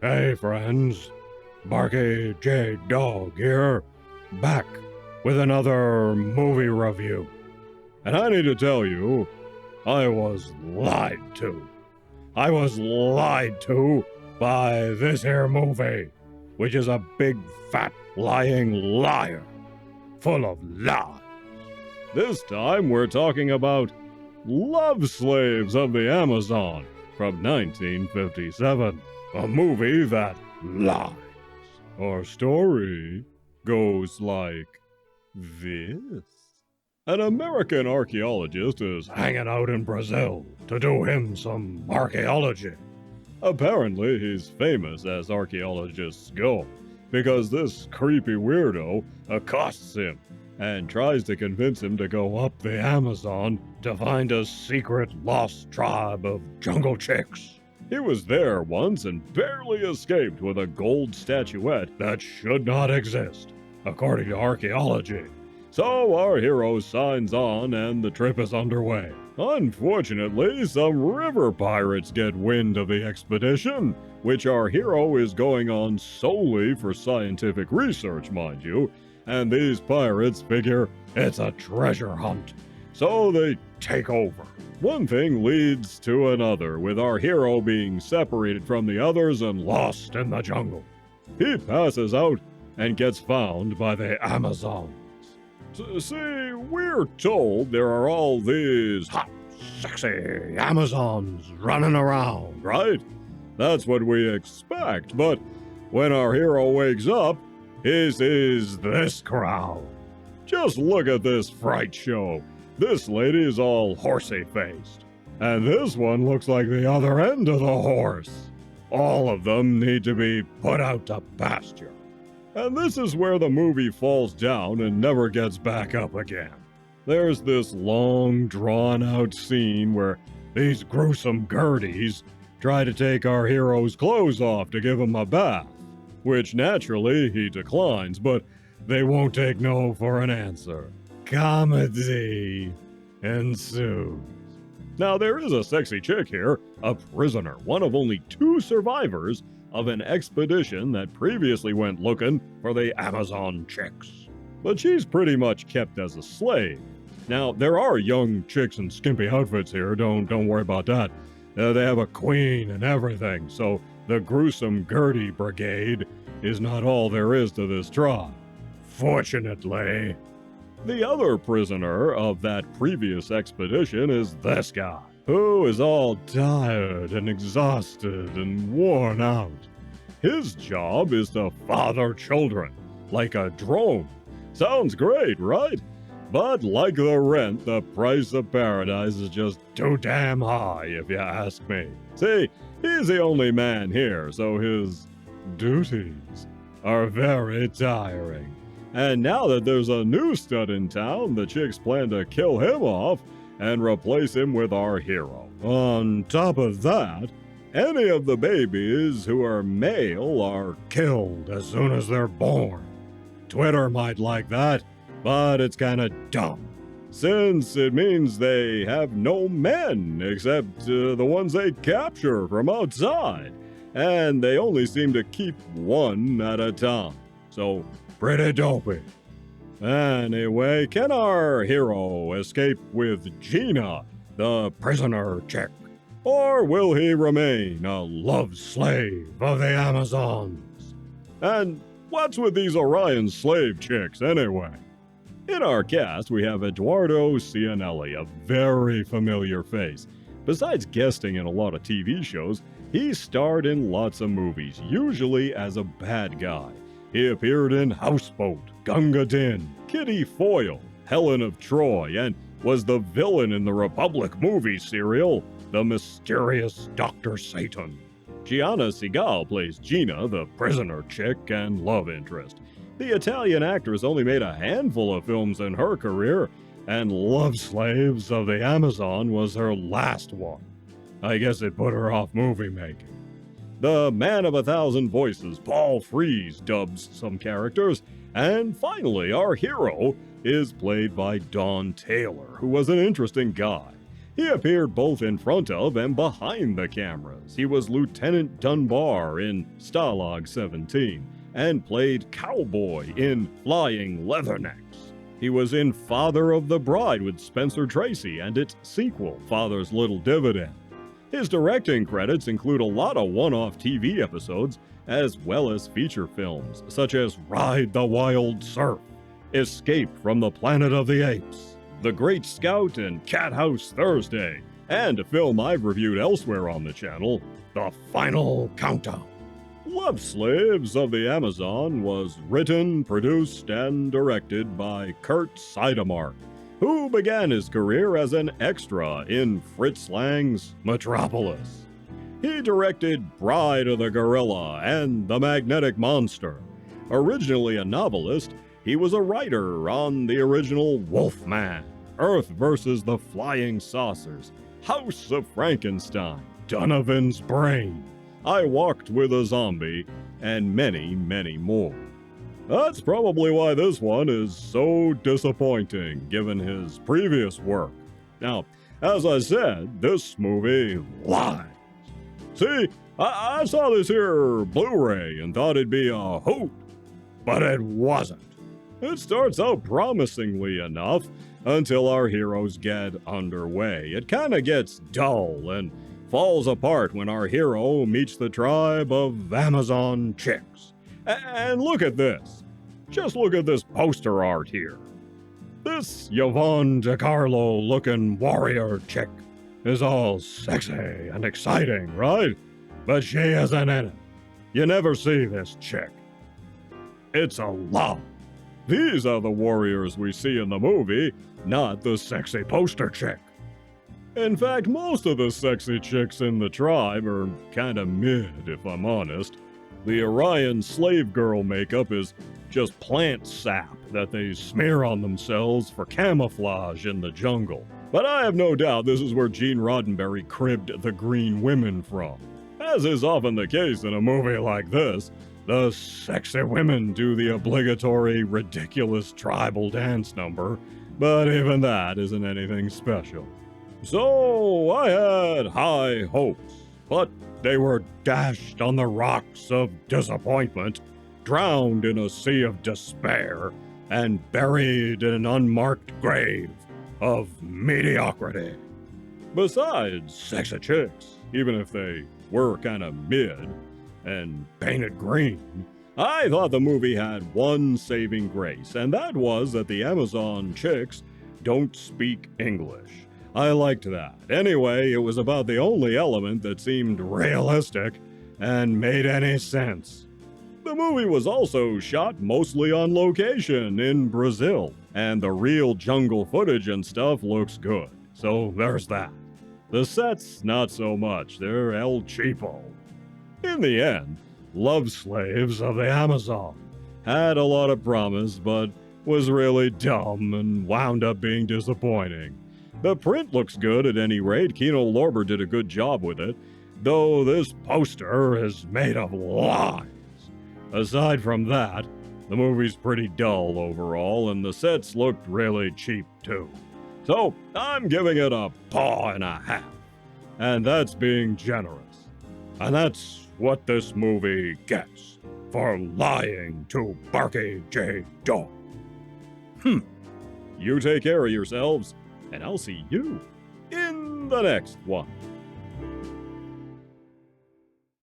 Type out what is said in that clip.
Hey friends, Barkey J Dog here, back with another movie review. And I need to tell you, I was lied to. I was lied to by this here movie, which is a big fat lying liar, full of lies. This time we're talking about Love Slaves of the Amazon from 1957. A movie that lies. Our story goes like this. An American archaeologist is hanging out in Brazil to do him some archaeology. Apparently, he's famous as archaeologists go, because this creepy weirdo accosts him and tries to convince him to go up the Amazon to find a secret lost tribe of jungle chicks. He was there once and barely escaped with a gold statuette that should not exist, according to archaeology. So our hero signs on and the trip is underway. Unfortunately, some river pirates get wind of the expedition, which our hero is going on solely for scientific research, mind you, and these pirates figure it's a treasure hunt. So they take over. One thing leads to another, with our hero being separated from the others and lost in the jungle. He passes out and gets found by the Amazons. See, we're told there are all these hot, sexy Amazons running around, right? That's what we expect, but when our hero wakes up, he sees this crowd. Just look at this fright show. This lady is all horsey-faced, and this one looks like the other end of the horse. All of them need to be put out to pasture. And this is where the movie falls down and never gets back up again. There's this long, drawn-out scene where these gruesome Gerties try to take our hero's clothes off to give him a bath, which naturally he declines, but they won't take no for an answer. Comedy ensues. Now, there is a sexy chick here, a prisoner, one of only 2 survivors of an expedition that previously went looking for the Amazon chicks. But she's pretty much kept as a slave. Now, there are young chicks in skimpy outfits here, don't worry about that. They have a queen and everything, so the gruesome Gertie Brigade is not all there is to this tribe. Fortunately. The other prisoner of that previous expedition is this guy, who is all tired and exhausted and worn out. His job is to father children, like a drone. Sounds great, right? But like the rent, the price of paradise is just too damn high, if you ask me. See, he's the only man here, so his duties are very tiring. And now that there's a new stud in town, the chicks plan to kill him off and replace him with our hero. On top of that, any of the babies who are male are killed as soon as they're born. Twitter might like that, but it's kinda dumb, since it means they have no men except the ones they capture from outside, and they only seem to keep one at a time. So, pretty dopey. Anyway, can our hero escape with Gina, the prisoner chick? Or will he remain a love slave of the Amazons? And what's with these Orion slave chicks anyway? In our cast, we have Eduardo Cianelli, a very familiar face. Besides guesting in a lot of TV shows, he starred in lots of movies, usually as a bad guy. He appeared in Houseboat, Gunga Din, Kitty Foyle, Helen of Troy, and was the villain in the Republic movie serial, The Mysterious Dr. Satan. Gianna Segal plays Gina, the prisoner chick and love interest. The Italian actress only made a handful of films in her career, and Love Slaves of the Amazon was her last one. I guess it put her off movie making. The man of 1,000 voices, Paul Frees, dubs some characters, and finally, our hero is played by Don Taylor, who was an interesting guy. He appeared both in front of and behind the cameras. He was Lieutenant Dunbar in Stalag 17 and played Cowboy in Flying Leathernecks. He was in Father of the Bride with Spencer Tracy and its sequel, Father's Little Dividend. His directing credits include a lot of one-off TV episodes as well as feature films such as Ride the Wild Surf, Escape from the Planet of the Apes, The Great Scout and Cat House Thursday, and a film I've reviewed elsewhere on the channel, The Final Countdown. Love Slaves of the Amazon was written, produced, and directed by Curt Siodmak, who began his career as an extra in Fritz Lang's Metropolis. He directed Bride of the Gorilla and The Magnetic Monster. Originally a novelist, he was a writer on the original Wolfman, Earth vs. the Flying Saucers, House of Frankenstein, Donovan's Brain, I Walked with a Zombie, and many, many more. That's probably why this one is so disappointing, given his previous work. Now, as I said, this movie lies. See, I saw this here Blu-ray and thought it'd be a hoot, but it wasn't. It starts out promisingly enough until our heroes get underway. It kinda gets dull and falls apart when our hero meets the tribe of Amazon chicks. And look at this. Just look at this poster art here. This Yvonne DiCarlo looking warrior chick is all sexy and exciting, right? But she isn't in it. You never see this chick. It's a lie. These are the warriors we see in the movie, not the sexy poster chick. In fact, most of the sexy chicks in the tribe are kinda mid, if I'm honest. The Orion slave girl makeup is just plant sap that they smear on themselves for camouflage in the jungle. But I have no doubt this is where Gene Roddenberry cribbed the green women from. As is often the case in a movie like this, the sexy women do the obligatory, ridiculous tribal dance number, but even that isn't anything special. So I had high hopes, but they were dashed on the rocks of disappointment, drowned in a sea of despair, and buried in an unmarked grave of mediocrity. Besides sexy chicks, even if they were kinda mid and painted green, I thought the movie had one saving grace, and that was that the Amazon chicks don't speak English. I liked that. Anyway, it was about the only element that seemed realistic and made any sense. The movie was also shot mostly on location in Brazil, and the real jungle footage and stuff looks good. So there's that. The sets, not so much. They're El Cheapo. In the end, Love Slaves of the Amazon had a lot of promise, but was really dumb and wound up being disappointing. The print looks good at any rate. Kino Lorber did a good job with it, though this poster is made of lies. Aside from that, the movie's pretty dull overall, and the sets looked really cheap too. So I'm giving it a paw and a half, and that's being generous. And that's what this movie gets for lying to Barkey J. Dog. You take care of yourselves, and I'll see you in the next one.